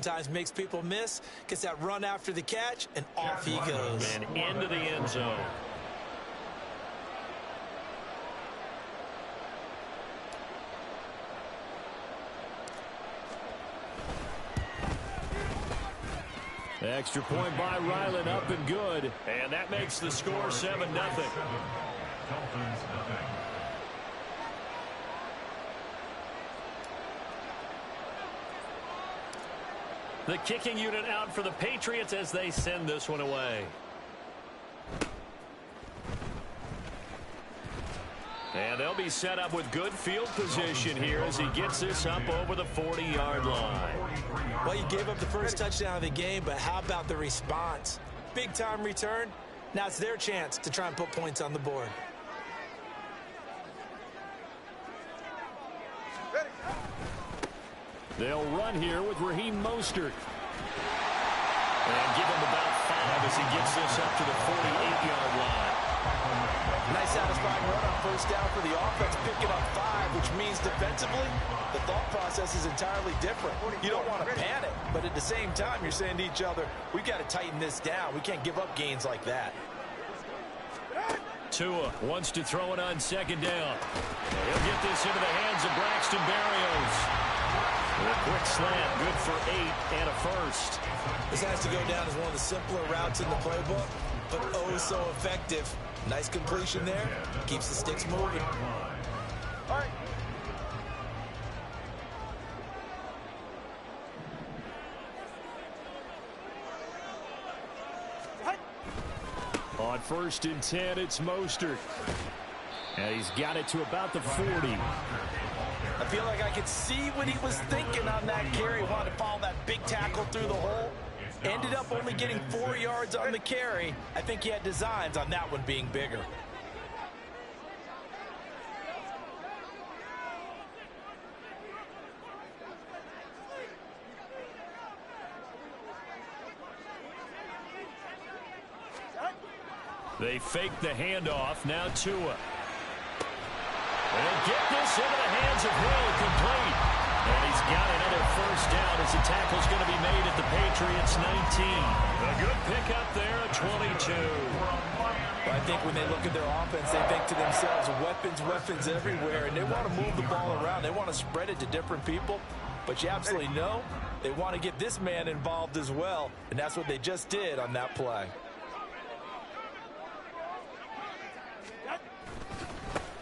oftentimes makes people miss, gets that run after the catch, and off he goes. And into the end zone. Extra point by Ryland, up and good. And that makes the score 7-0. The kicking unit out for the Patriots as they send this one away. And they'll be set up with good field position here as he gets this up over the 40-yard line. Well, you gave up the first touchdown of the game, but how about the response? Big-time return. Now it's their chance to try and put points on the board. They'll run here with Raheem Mostert. And give him about 5 as he gets this up to the 48-yard line. Nice satisfying run on first down for the offense, picking up 5, which means defensively, the thought process is entirely different. You don't want to panic, but at the same time, you're saying to each other, we've got to tighten this down. We can't give up gains like that. Tua wants to throw it on second down. He'll get this into the hands of Braxton Berrios. A quick slant, good for 8 and a first. This has to go down as one of the simpler routes in the playbook, but oh so effective. Nice completion there. Keeps the sticks moving. All right. On 1st and 10, it's Mostert. And he's got it to about the 40. I feel like I could see what he was thinking on that carry. Wanted to follow that big tackle through the hole. Ended up only getting 4 yards on the carry. I think he had designs on that one being bigger. They fake the handoff. Now Tua. They'll get this into the hands of Hill, complete. And he's got another first down as the tackle's going to be made at the Patriots 19. A good pickup there at 22. I think when they look at their offense, they think to themselves, weapons everywhere, and they want to move the ball around. They want to spread it to different people. But you absolutely know they want to get this man involved as well, and that's what they just did on that play.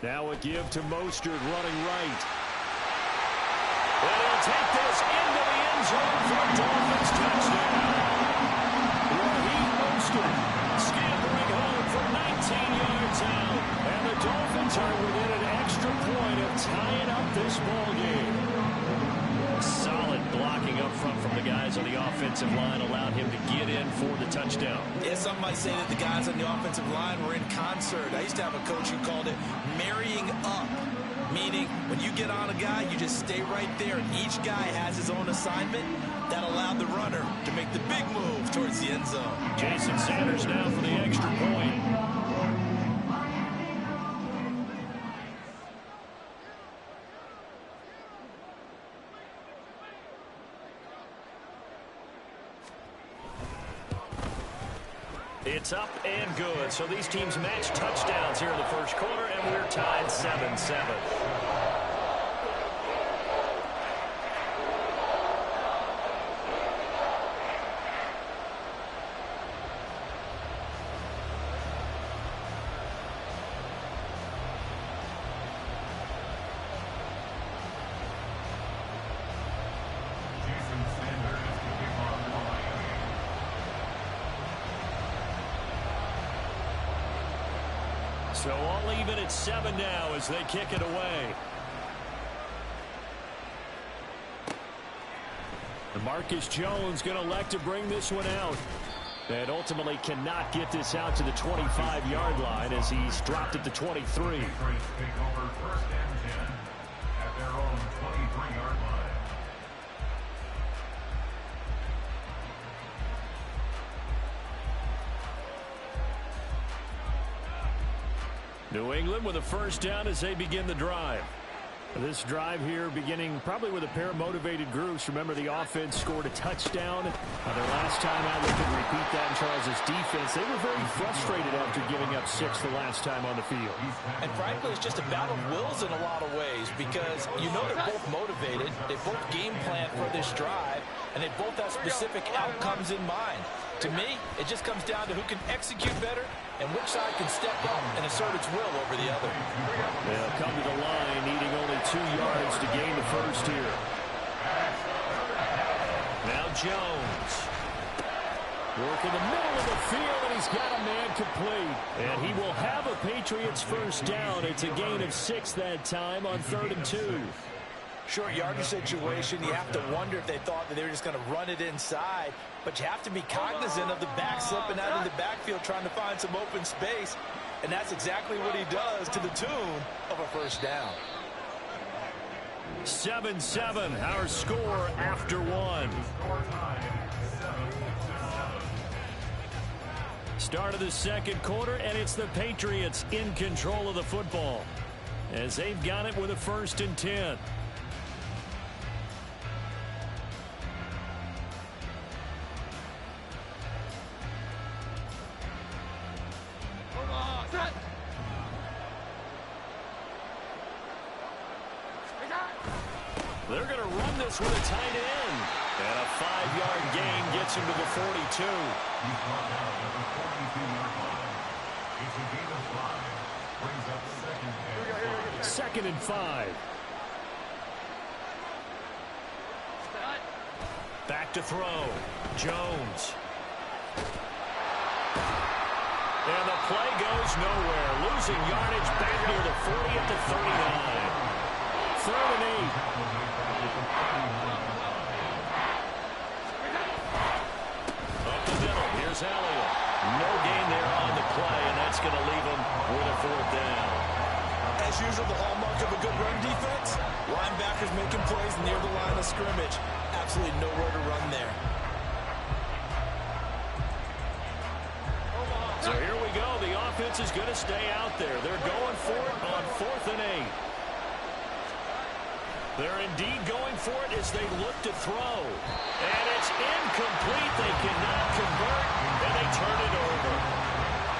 Now a give to Mostert running right. And he'll take this into the end zone for a Dolphins touchdown. Raheem Mostert scampering home for 19 yards out. And the Dolphins are within an extra point of tying up this ball game. Solid blocking up front from the guys on the offensive line allowed him to get in for the touchdown. Yeah, some might say that the guys on the offensive line were in concert. I used to have a coach who called it marrying up, meaning when you get on a guy, you just stay right there, and each guy has his own assignment. That allowed the runner to make the big move towards the end zone. Jason Sanders now for the extra point. It's up and good. So these teams match touchdowns here in the first quarter, and we're tied 7-7. So all even at 7 now as they kick it away. Marcus Jones going to elect to bring this one out. And ultimately cannot get this out to the 25-yard line as he's dropped at the 23. New England with a first down as they begin the drive. This drive here beginning probably with a pair of motivated groups. Remember, the offense scored a touchdown. Their last time out, they could repeat that in Charles' defense. They were very frustrated after giving up 6 the last time on the field. And frankly, it's just a battle of wills in a lot of ways because you know they're both motivated. They both game plan for this drive, and they both have specific outcomes in mind. To me, it just comes down to who can execute better and which side can step up and assert its will over the other. They'll come to the line needing only 2 yards to gain the first here. Now Jones. Work in the middle of the field, and he's got a man complete. And he will have a Patriots first down. It's a gain of 6 that time on 3rd and 2. Short yardage situation, you have to wonder if they thought that they were just going to run it inside. But you have to be cognizant of the back slipping out of the backfield trying to find some open space. And that's exactly what he does to the tune of a first down. 7-7, our score after 1. Start of the second quarter, and it's the Patriots in control of the football as they've got it with a 1st and 10. They're going to run this with a tight end. And a 5-yard gain gets him to the 42. 2nd and 5. Back to throw. Jones. And the play goes nowhere. Losing yardage back near the 40 at the 39. 3rd and 8. Up the middle. Here's Elliott. No gain there on the play, and that's going to leave him with a 4th down. As usual, the hallmark of a good run defense, linebackers making plays near the line of scrimmage. Absolutely nowhere to run there. So here we go. The offense is going to stay out there. They're going for it on 4th and 8. They're indeed going for it as they look to throw. And it's incomplete. They cannot convert, and they turn it over.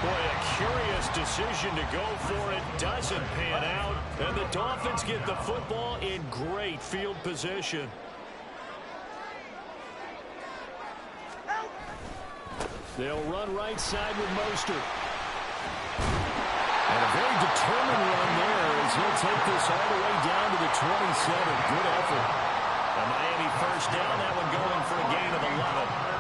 Boy, a curious decision to go for it. Doesn't pan out. And the Dolphins get the football in great field position. They'll run right side with Mostert. And a very determined run there as he'll take this all the way down to the 27. Good effort. A Miami first down, that one going for a gain of 11.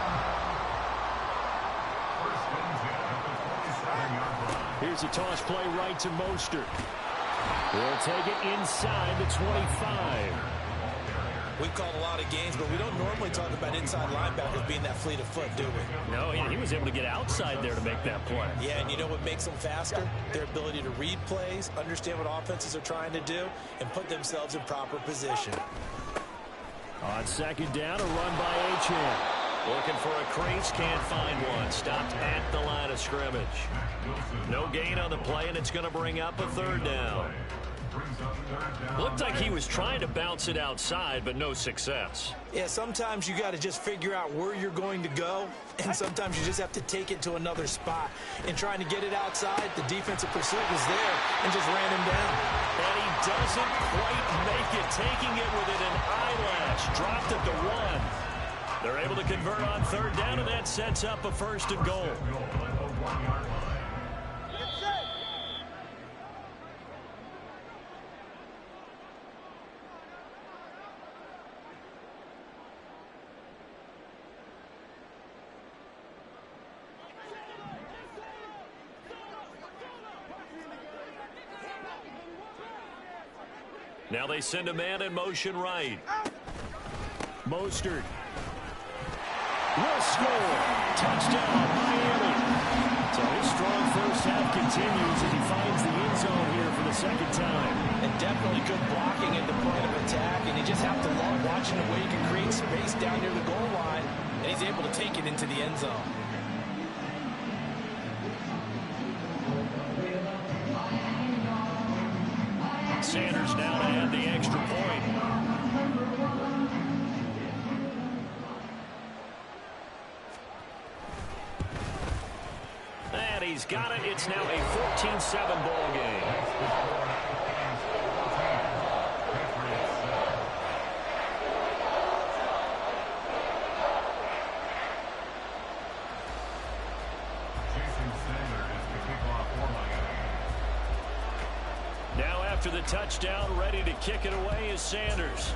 Here's a toss play right to Mostert. He'll take it inside the 25. We've called a lot of games, but we don't normally talk about inside linebackers being that fleet of foot, do we? No, he was able to get outside there to make that play. Yeah, and you know what makes them faster? Their ability to read plays, understand what offenses are trying to do, and put themselves in proper position. On 2nd down, a run by Achane. Looking for a crease, can't find one. Stopped at the line of scrimmage. No gain on the play, and it's going to bring up a 3rd down. Looked like he was trying to bounce it outside, but no success. Yeah, sometimes you got to just figure out where you're going to go, and sometimes you just have to take it to another spot. In trying to get it outside, the defensive pursuit was there and just ran him down. And he doesn't quite make it, taking it within an eyelash. Dropped at the 1. They're able to convert on 3rd down, and that sets up a 1st and goal. Now they send a man in motion right. Mostert will score. Touchdown, Miami. So his strong first half continues as he finds the end zone here for the 2nd time. And definitely good blocking in the point of attack, and you just have to love watching the way he can create space down near the goal line, and he's able to take it into the end zone. Sanders Panthers now to add the extra point. And he's got it. It's now a 14-7 ball game. Now after the touchdown, ready to kick it away is Sanders.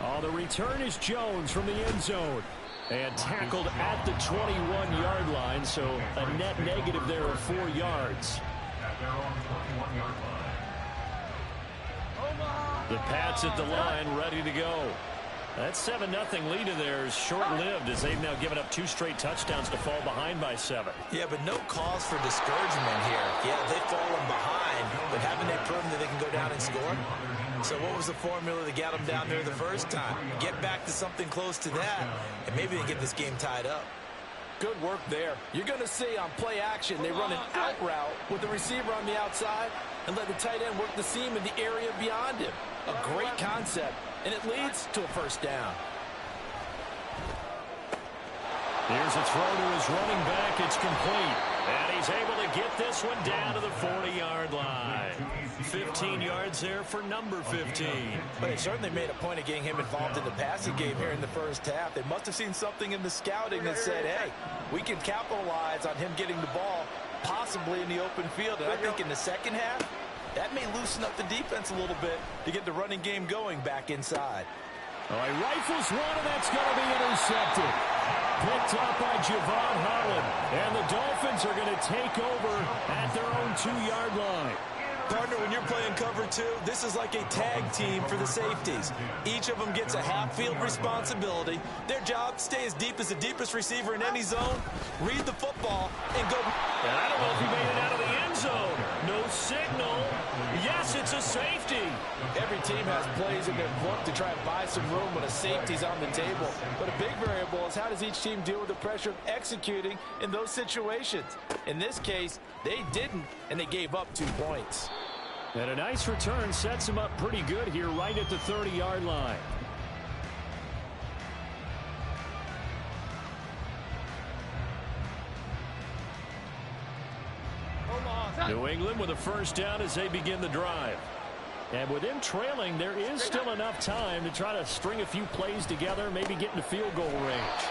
Oh, the return is Jones from the end zone. And tackled at the 21-yard line, so a net negative there of 4 yards. The Pats at the line, ready to go. That 7-0 lead of theirs short-lived as they've now given up 2 straight touchdowns to fall behind by 7. Yeah, but no cause for discouragement here. Yeah, they've fallen behind, but haven't they proven that they can go down and score? So what was the formula that got them down there the first time? Get back to something close to that, and maybe they get this game tied up. Good work there. You're going to see on play action, they run an out route with the receiver on the outside and let the tight end work the seam in the area beyond him. A great concept, and it leads to a first down. Here's a throw to his running back. It's complete. And he's able to get this one down to the 40-yard line. 15 yards there for number 15. But they certainly made a point of getting him involved in the passing game here in the first half. They must have seen something in the scouting that said, hey, we can capitalize on him getting the ball possibly in the open field. And I think in the second half, that may loosen up the defense a little bit to get the running game going back inside. All right, rifles one, and that's going to be intercepted. Picked up by Javon Holland. And the Dolphins are going to take over at their own 2-yard line. Partner, when you're playing cover 2, this is like a tag team for the safeties. Each of them gets a half-field responsibility. Their job, stay as deep as the deepest receiver in any zone, read the football, and go. And I don't know if he made it out of the end zone. No signal. Yes, it's a safety. Every team has plays in their book to try and buy some room when a safety's on the table. But a big variable is how does each team deal with the pressure of executing in those situations. In this case, they didn't, and they gave up 2 points. And a nice return sets him up pretty good here right at the 30-yard line. New England with a first down as they begin the drive. And with them trailing, there is still enough time to try to string a few plays together, maybe get into field goal range.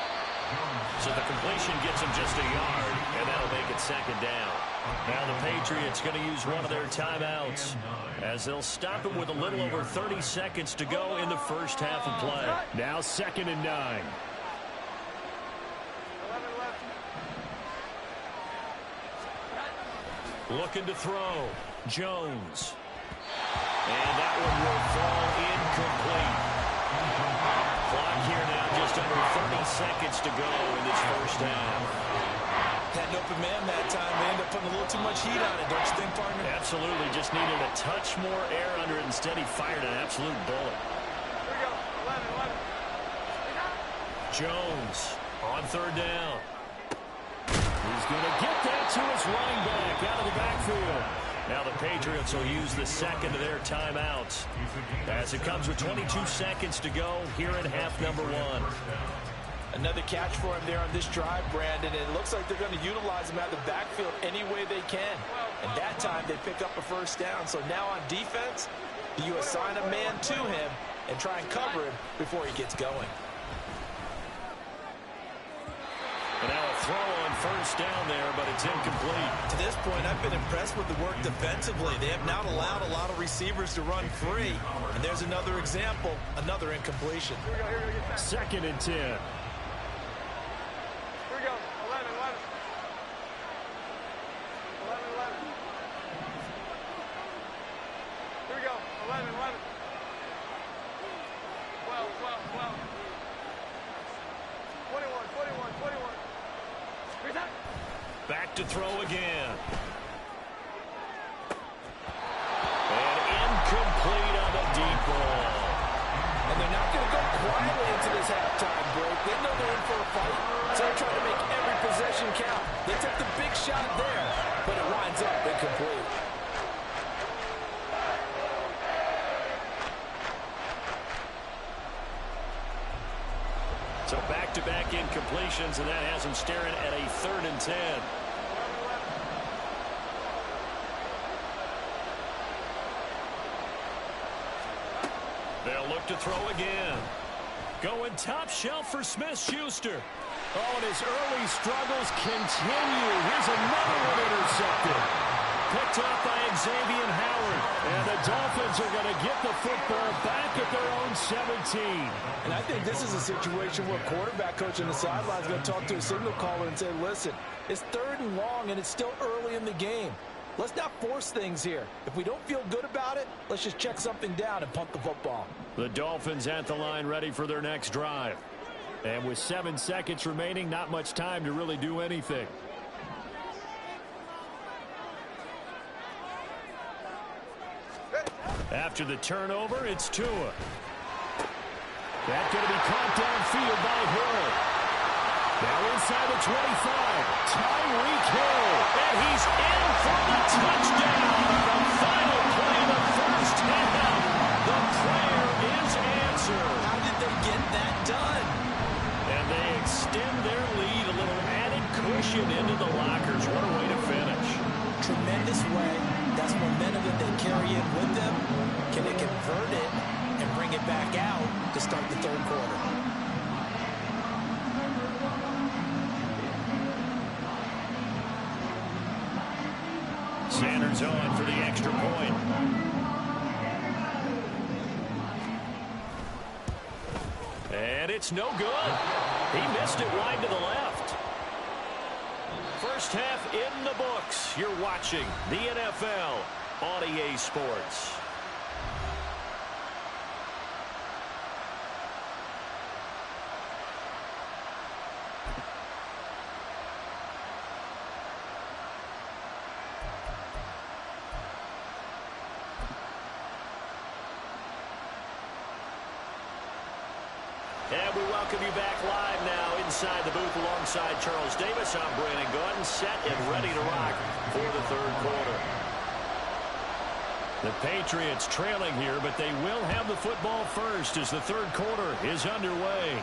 So the completion gets him just a yard, and that'll make it second down. Now the Patriots going to use one of their timeouts as they'll stop it with a little over 30 seconds to go in the first half of play. Now 2nd and 9. Looking to throw. Jones. And that one will fall incomplete. Clock here now just under 30 seconds to go in this first half. Had an open man that time. They end up putting a little too much heat on it, don't you think, partner? Absolutely. Just needed a touch more air under it. Instead, he fired an absolute bullet. Here we go. 11. Jones on 3rd down. He's going to get that to his running back out of the backfield. Now the Patriots will use the second of their timeouts as it comes with 22 seconds to go here in half number 1. Another catch for him there on this drive, Brandon, and it looks like they're going to utilize him out of the backfield any way they can. And that time they pick up a first down. So now on defense, you assign a man to him and try and cover him before he gets going. And now a throw on first down there, but it's incomplete. To this point, I've been impressed with the work defensively. They have not allowed a lot of receivers to run free. And there's another example, another incompletion. 2nd and 10. Here we go. 11. 11. Here we go. 11. 12. 21. Back to throw again. And incomplete on the deep ball. And they're not going to go quietly into this halftime break. They know they're in for a fight, so they're trying to make every possession count. They took the big shot there, but it winds up incomplete. So back-to-back incompletions, and that has them staring at a 3rd and 10. They'll look to throw again. Going top shelf for Smith-Schuster. Oh, and his early struggles continue. Here's another one intercepted. Picked up by Xavier Howard. And the Dolphins are going to get the football back at their own 17. And I think this is a situation where quarterback coach on the sideline is going to talk to a signal caller and say, listen, it's 3rd and long, and it's still early in the game. Let's not force things here. If we don't feel good about it, let's just check something down and punt the football. The Dolphins at the line ready for their next drive. And with 7 seconds remaining, not much time to really do anything. After the turnover, it's Tua. That's going to be caught downfield by Hill. Now inside the 25, Tyreek Hill, and he's in for the touchdown. The final play of the first half. The prayer is answered. How did they get that done? And they extend their lead, a little added cushion into the lockers. What a way to finish. Tremendous way. That's momentum that they carry in with them. Can they convert it and bring it back out to start the 3rd quarter? Sanders on for the extra point. And it's no good. He missed it wide to the left. First half in the books. You're watching the NFL on EA Sports. And we welcome you back live now inside the booth alongside Charles Davis. I'm Brandon Gordon, set and ready to rock for the 3rd quarter. The Patriots trailing here, but they will have the football first as the 3rd quarter is underway.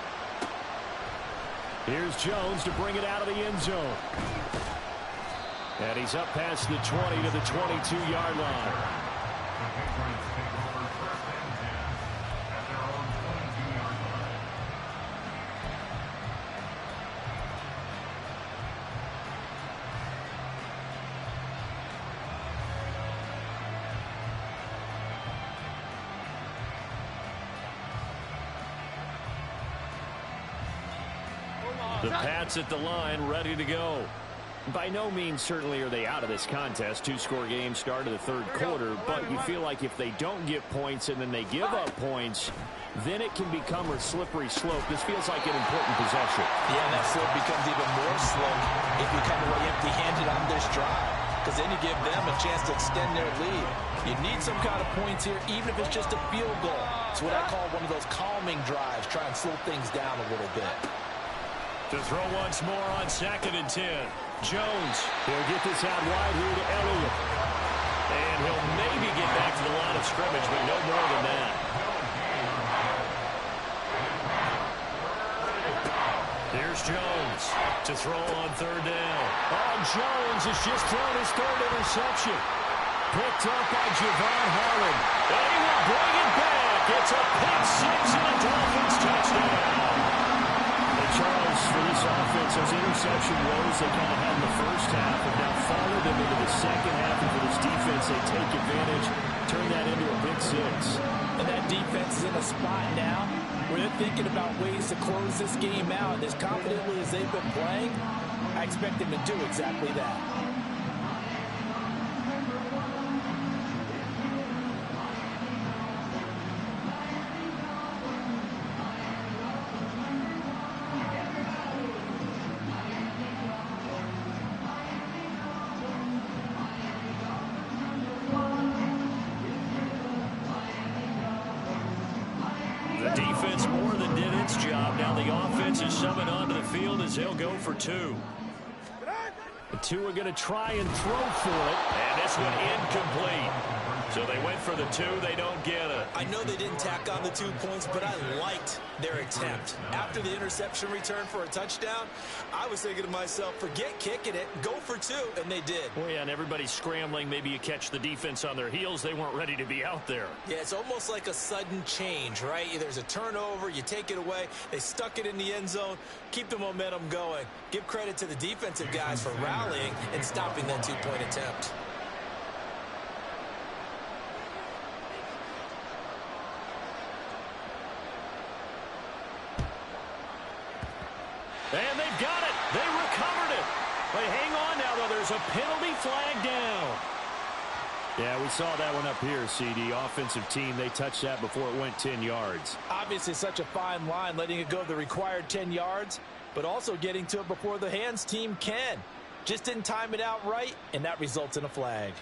Here's Jones to bring it out of the end zone. And he's up past the 20 to the 22-yard line. The Pats at the line, ready to go. By no means certainly are they out of this contest. 2-score game start of the 3rd quarter, but you feel like if they don't get points and then they give up points, then it can become a slippery slope. This feels like an important possession. Yeah, and that slope becomes even more slope if you come away empty-handed on this drive, because then you give them a chance to extend their lead. You need some kind of points here, even if it's just a field goal. It's what I call one of those calming drives. Try and slow things down a little bit. To throw once more on 2nd and 10. Jones, he'll get this out wide here to Elliott. And he'll maybe get back to the line of scrimmage, but no more than that. Here's Jones to throw on 3rd down. Oh, Jones has just thrown his 3rd interception. Picked up by Javon Holland. And he will bring it back. It's a pick-6 and a Dolphins touchdown. Charles, for this offense, those interception woes they kind of had in the first half have now followed them into the second half. And for this defense, they take advantage, turn that into a big 6. And that defense is in a spot now where they're thinking about ways to close this game out. And as confidently as they've been playing, I expect them to do exactly that. Defense more than did defense job. Now the offense is summoned onto the field as they'll go for two. The two are going to try and throw for it. And this one incomplete. So they went for the two. They don't get it. I know they didn't tack on the 2 points, but I liked their attempt. After the interception return for a touchdown, I was thinking to myself, forget kicking it, go for two, and they did. Well, yeah, and everybody's scrambling. Maybe you catch the defense on their heels. They weren't ready to be out there. Yeah, it's almost like a sudden change, right? There's a turnover, you take it away, they stuck it in the end zone, keep the momentum going. Give credit to the defensive guys for rallying and stopping that 2-point attempt. And they've got it. They recovered it. But hang on now, though. There's a penalty flag down. Yeah, we saw that one up here, CD. Offensive team, they touched that before it went 10 yards. Obviously such a fine line, letting it go the required 10 yards, but also getting to it before the hands team can. Just didn't time it out right, and that results in a flag.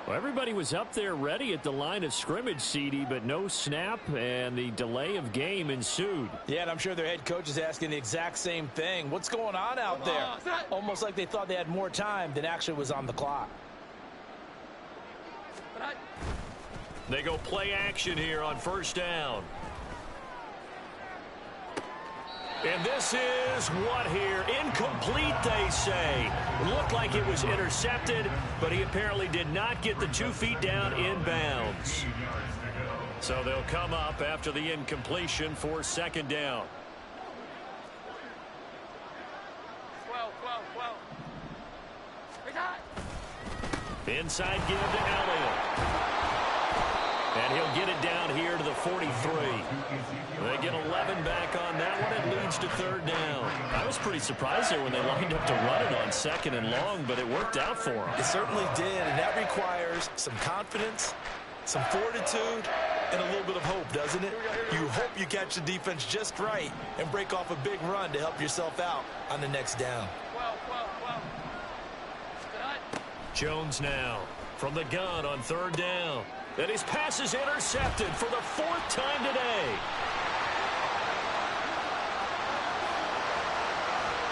Well, everybody was up there ready at the line of scrimmage, CD, but no snap, and the delay of game ensued. Yeah, and I'm sure their head coach is asking the exact same thing. What's going on out there? Almost like they thought they had more time than actually was on the clock. They go play action here on first down. And this is what here? Incomplete, they say. Looked like it was intercepted, but he apparently did not get the 2 feet down in bounds. So they'll come up after the incompletion for second down. 12. Inside give to Elliott. And he'll get it down here to the 43. They get 11 back on that one. It leads to third down. I was pretty surprised there when they lined up to run it on second and long, but it worked out for them. It certainly did, and that requires some confidence, some fortitude, and a little bit of hope, doesn't it? You hope you catch the defense just right and break off a big run to help yourself out on the next down. 12. Jones now from the gun on third down. And his pass is intercepted for the 4th time today.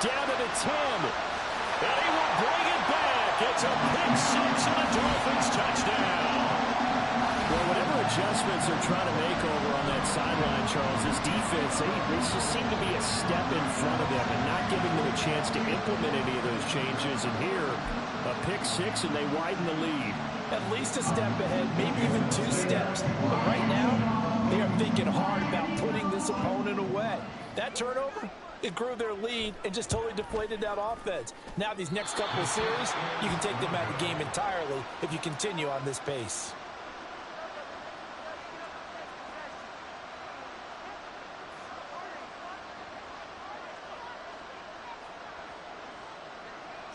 Down to the 10. And he will bring it back. It's a pick six and a Dolphins touchdown. Well, whatever adjustments they're trying to make over on that sideline, Charles, this defense, they just seem to be a step in front of them and not giving them a chance to implement any of those changes. And here, a pick six, and they widen the lead. At least a step ahead, maybe even 2 steps. But right now, they are thinking hard about putting this opponent away. That turnover, it grew their lead and just totally deflated that offense. Now these next couple of series, you can take them out of the game entirely if you continue on this pace.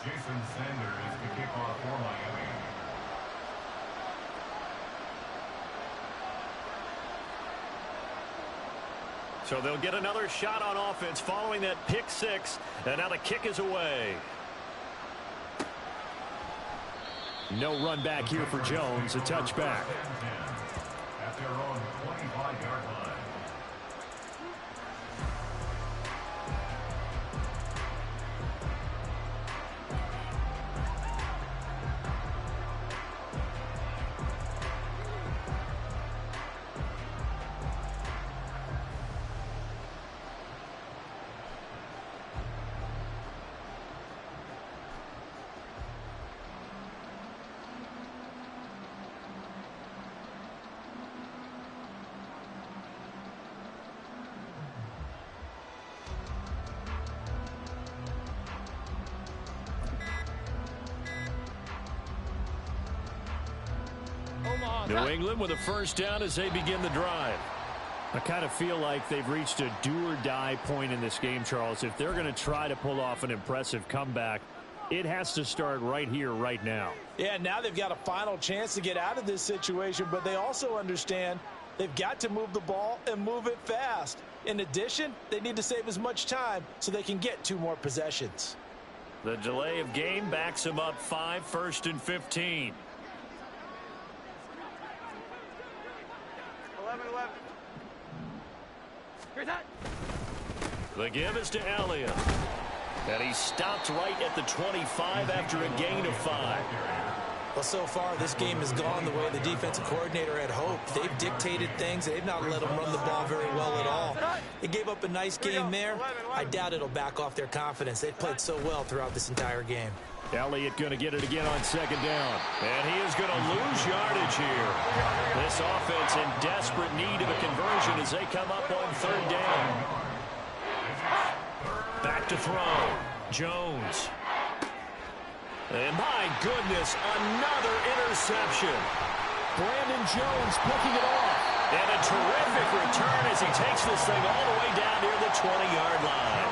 Jason Sanders to kick off for Miami. So they'll get another shot on offense following that pick six, and now the kick is away. No run back here for Jones, a touchback. At their own 25-yard line. New England with a first down as they begin the drive. I kind of feel like they've reached a do-or-die point in this game, Charles. If they're going to try to pull off an impressive comeback, it has to start right here, right now. Yeah, now they've got a final chance to get out of this situation, but they also understand they've got to move the ball and move it fast. In addition, they need to save as much time so they can get 2 more possessions. The delay of game backs them up 5, 1st and 15. 11-11. Here's that. The give is to Elliott. And he stopped right at the 25 after a gain of 5. Well, so far, this game has gone the way the defensive coordinator had hoped. They've dictated things. They've not let them run the ball very well at all. They gave up a nice game there. I doubt it'll back off their confidence. They've played so well throughout this entire game. Elliott going to get it again on 2nd down. And he is going to lose yardage here. This offense in desperate need of a conversion as they come up on 3rd down. Back to throw. Jones. And my goodness, another interception. Brandon Jones picking it off. And a terrific return as he takes this thing all the way down near the 20-yard line.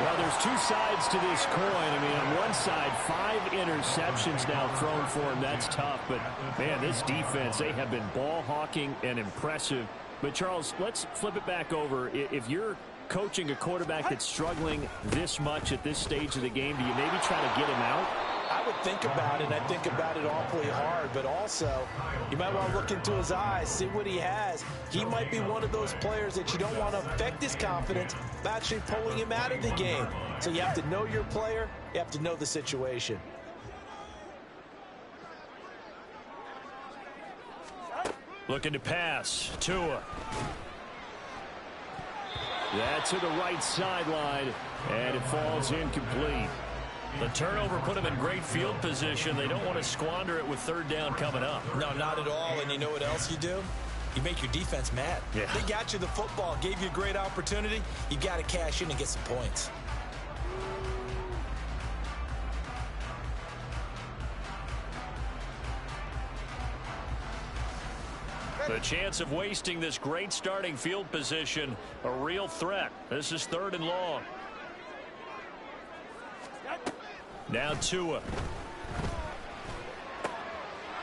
Well, there's 2 sides to this coin. I mean, on one side, 5 interceptions now thrown for him. That's tough. But, man, this defense, they have been ball hawking and impressive. But, Charles, let's flip it back over. If you're coaching a quarterback that's struggling this much at this stage of the game, do you maybe try to get him out? I would think about it. I think about it awfully hard, but also you might want to look into his eyes, see what he has. He might be one of those players that you don't want to affect his confidence by actually pulling him out of the game. So you have to know your player. You have to know the situation. Looking to pass. Tua. That's to the right sideline, and it falls incomplete. The turnover put them in great field position. They don't want to squander it with 3rd down coming up. No, not at all. And you know what else you do? You make your defense mad. Yeah. They got you the football, gave you a great opportunity. You got to cash in and get some points. The chance of wasting this great starting field position, a real threat. This is 3rd and long. Now Tua.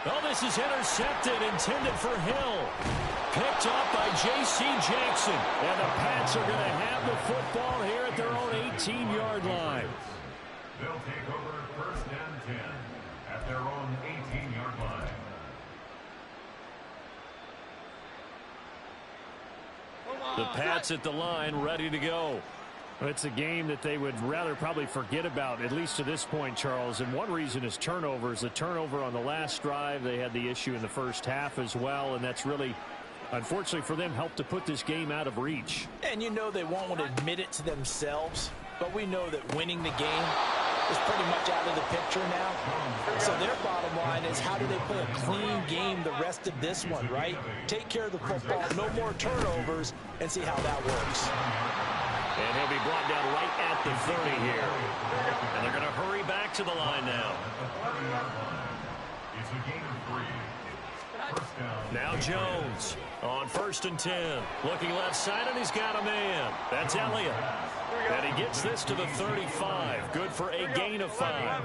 Oh, this is intercepted, intended for Hill. Picked up by J.C. Jackson. And the Pats are going to have the football here at their own 18-yard line. They'll take over 1st and 10 at their own 18-yard line. The Pats at the line, ready to go. It's a game that they would rather probably forget about, at least to this point, Charles. And one reason is turnovers. The turnover on the last drive, they had the issue in the first half as well, and that's really, unfortunately for them, helped to put this game out of reach. And you know they won't want to admit it to themselves, but we know that winning the game is pretty much out of the picture now. So their bottom line is, how do they play a clean game the rest of this one, right? Take care of the football, no more turnovers, and see how that works. And he'll be brought down right at the 30 here. And they're going to hurry back to the line now. It's a gain of 3. First down. Now Jones on 1st and 10. Looking left side, and he's got a man. That's Elliott. And he gets this to the 35. Good for a gain of 5.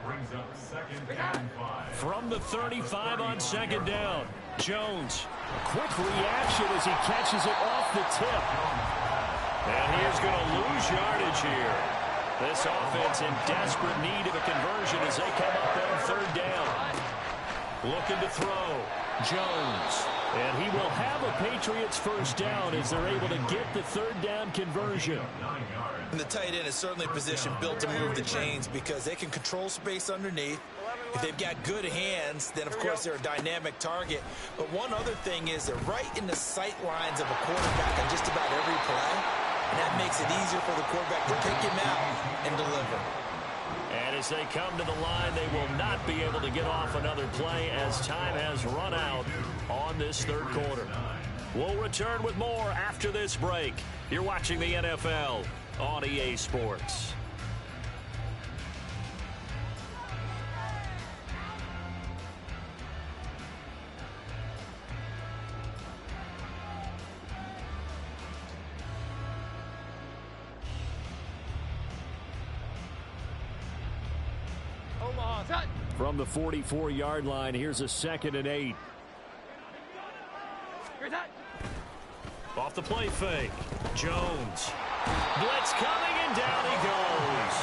Brings up 2nd and 5. From the 35 on 2nd down. Jones. Quick reaction as he catches it off the tip. And he is going to lose yardage here. This offense in desperate need of a conversion as they come up on 3rd down. Looking to throw. Jones. And he will have a Patriots first down as they're able to get the 3rd down conversion. And the tight end is certainly a position built to move the chains because they can control space underneath. If they've got good hands, then, of course, they're a dynamic target. But one other thing is they're right in the sight lines of a quarterback on just about every play. And that makes it easier for the quarterback to pick him out and deliver. And as they come to the line, they will not be able to get off another play as time has run out on this 3rd quarter. We'll return with more after this break. You're watching the NFL on EA Sports. on. Touch. From the 44-yard line, here's a 2nd and 8. Here, touch. Off the play fake. Jones. Blitz coming, and down he goes.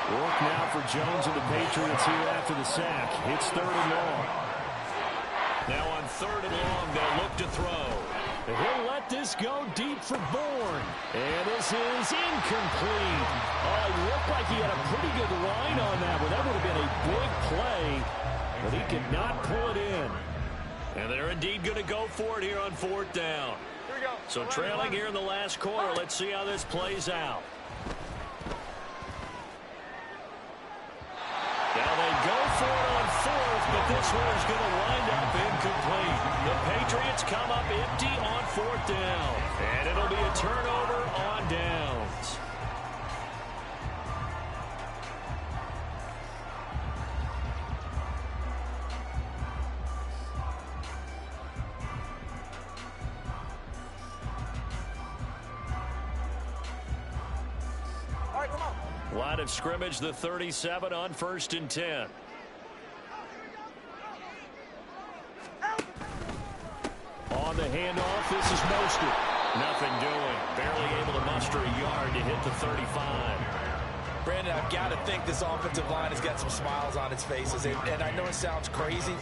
Work now for Jones and the Patriots here after the sack. It's 3rd and long. Now on 3rd and long, they'll look to throw. He'll let this go deep for Bourne. And this is incomplete. Oh, it looked like he had a pretty good line on that one. That would have been a big play, but he could not pull it in. And they're indeed going to go for it here on 4th down. Here we go. So trailing here in the last quarter. Let's see how this plays out. Now they go for it on 4th, but this one is going to wind up incomplete. The Patriots come up empty on 4th down. And it'll be a turnover on downs. All right, come on. Line of scrimmage, the 37 on 1st and 10. On the handoff, this is Mostert. Nothing doing. Barely able to muster a yard to hit the 35. Brandon, I've got to think this offensive line has got some smiles on its faces. And I know it sounds crazy,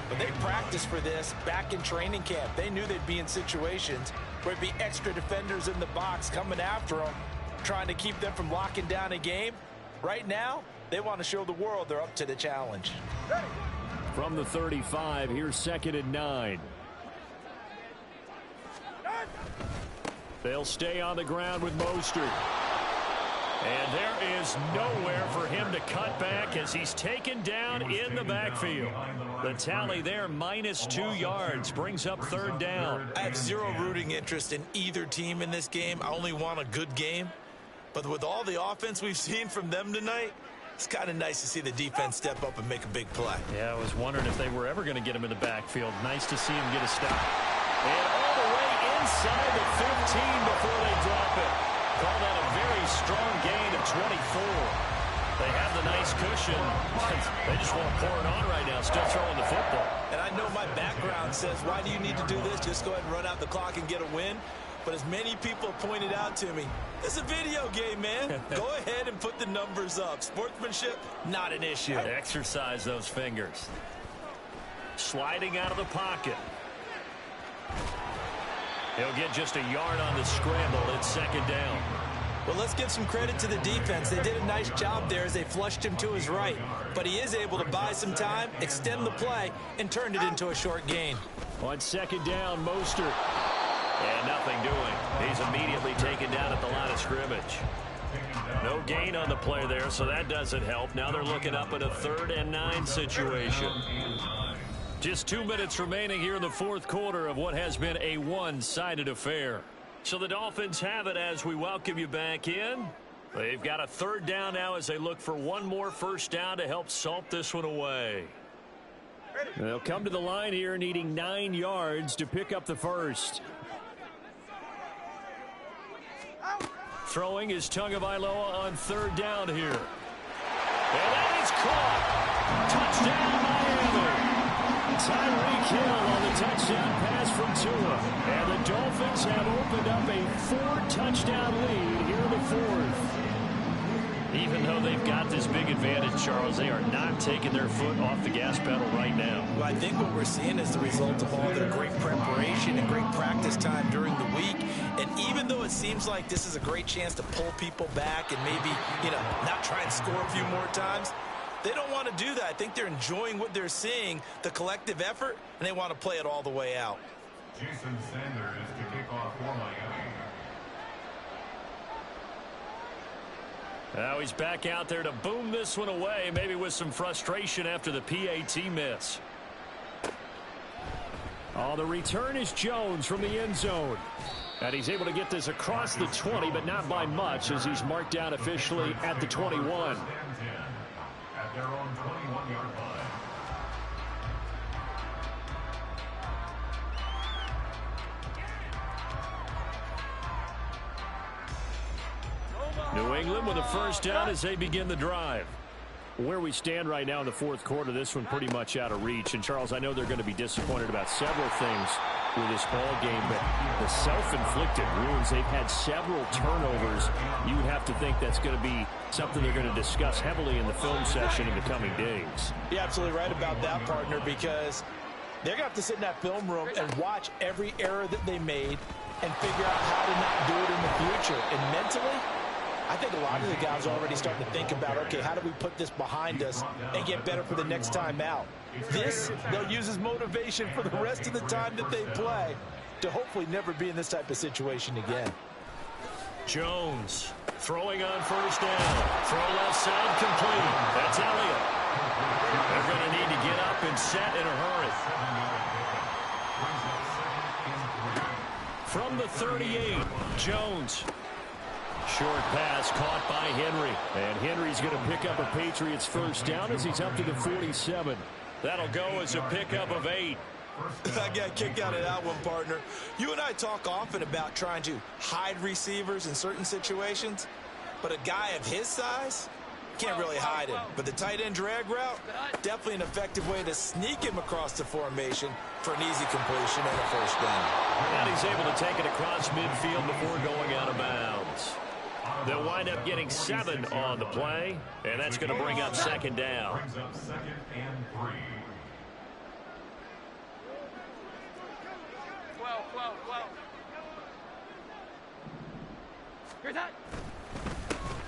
but they practiced for this back in training camp. They knew they'd be in situations where it'd be extra defenders in the box coming after them, trying to keep them from locking down a game. Right now, they want to show the world they're up to the challenge. From the 35, here's 2nd and 9. They'll stay on the ground with Mostert. And there is nowhere for him to cut back as he's taken down in the backfield. The tally there, -2 yards, brings up 3rd down. I have zero rooting interest in either team in this game. I only want a good game. But with all the offense we've seen from them tonight, it's kind of nice to see the defense step up and make a big play. Yeah, I was wondering if they were ever going to get him in the backfield. Nice to see him get a stop. And all the way inside the 15 before they drop it. Call that a very strong gain of 24. They have the nice cushion. They just want to pour it on right now, still throwing the football. And I know my background says, why do you need to do this? Just go ahead and run out the clock and get a win. But as many people pointed out to me, it's a video game, man. Go ahead and put the numbers up. Sportsmanship, not an issue. Exercise those fingers. Sliding out of the pocket. He'll get just a yard on the scramble. It's 2nd down. Well, let's give some credit to the defense. They did a nice job there as they flushed him to his right. But he is able to buy some time, extend the play, and turn it into a short gain. On 2nd down, Mostert. And nothing doing. He's immediately taken down at the line of scrimmage. No gain on the play there, so that doesn't help. Now they're looking up at a 3rd and 9 situation. Just 2 minutes remaining here in the 4th quarter of what has been a one-sided affair. So the Dolphins have it as we welcome you back in. They've got a 3rd down now as they look for one more 1st down to help salt this one away. They'll come to the line here needing 9 yards to pick up the 1st. Throwing is Tagovailoa on 3rd down here. And that is caught. Touchdown, Miami. Tyreek Hill on the touchdown pass from Tua. And the Dolphins have opened up a 4-touchdown lead here in the 4th. Even though they've got this big advantage, Charles, they are not taking their foot off the gas pedal right now. Well, I think what we're seeing is the result of all their great preparation and great practice time during the week. And even though it seems like this is a great chance to pull people back and maybe, not try and score a few more times, they don't want to do that. I think they're enjoying what they're seeing, the collective effort, and they want to play it all the way out. Jason Sanders to kick off for Miami. Now he's back out there to boom this one away, maybe with some frustration after the PAT miss. Oh, the return is Jones from the end zone. And he's able to get this across the 20, but not by much as he's marked down officially at the 21. At their own 21-yard line. New England with a 1st down as they begin the drive. Where we stand right now in the fourth quarter, this one pretty much out of reach. And, Charles, I know they're going to be disappointed about several things with this ball game, but the self-inflicted wounds, they've had several turnovers. You would have to think that's going to be something they're going to discuss heavily in the film session in the coming days. You're absolutely right about that, partner, because they're going to have to sit in that film room and watch every error that they made and figure out how to not do it in the future. And mentally, I think a lot of the guys are already starting to think about, okay, how do we put this behind us and get better for the next time out? This, they'll use as motivation for the rest of the time that they play to hopefully never be in this type of situation again. Jones throwing on first down. Throw left side complete. That's Elliott. They're going to need to get up and set in a hurry. From the 38, Jones. Short pass caught by Henry. And Henry's going to pick up a Patriots first down as he's up to the 47. That'll go as a pickup of 8. I got a kick out of that one, partner. You and I talk often about trying to hide receivers in certain situations, but a guy of his size can't really hide him. But the tight end drag route, definitely an effective way to sneak him across the formation for an easy completion and a first down. And he's able to take it across midfield before going out of bounds. They'll wind up getting 7 on the play, and that's going to bring up second down. Brings up 2nd and 3.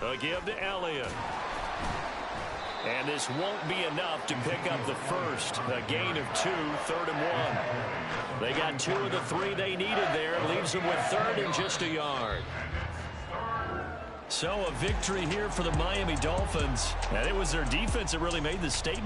A give to Elliott. And this won't be enough to pick up the first. A gain of 2, 3rd and 1. They got 2 of the 3 they needed there. Leaves them with 3rd and just a yard. So a victory here for the Miami Dolphins. And it was their defense that really made the statement.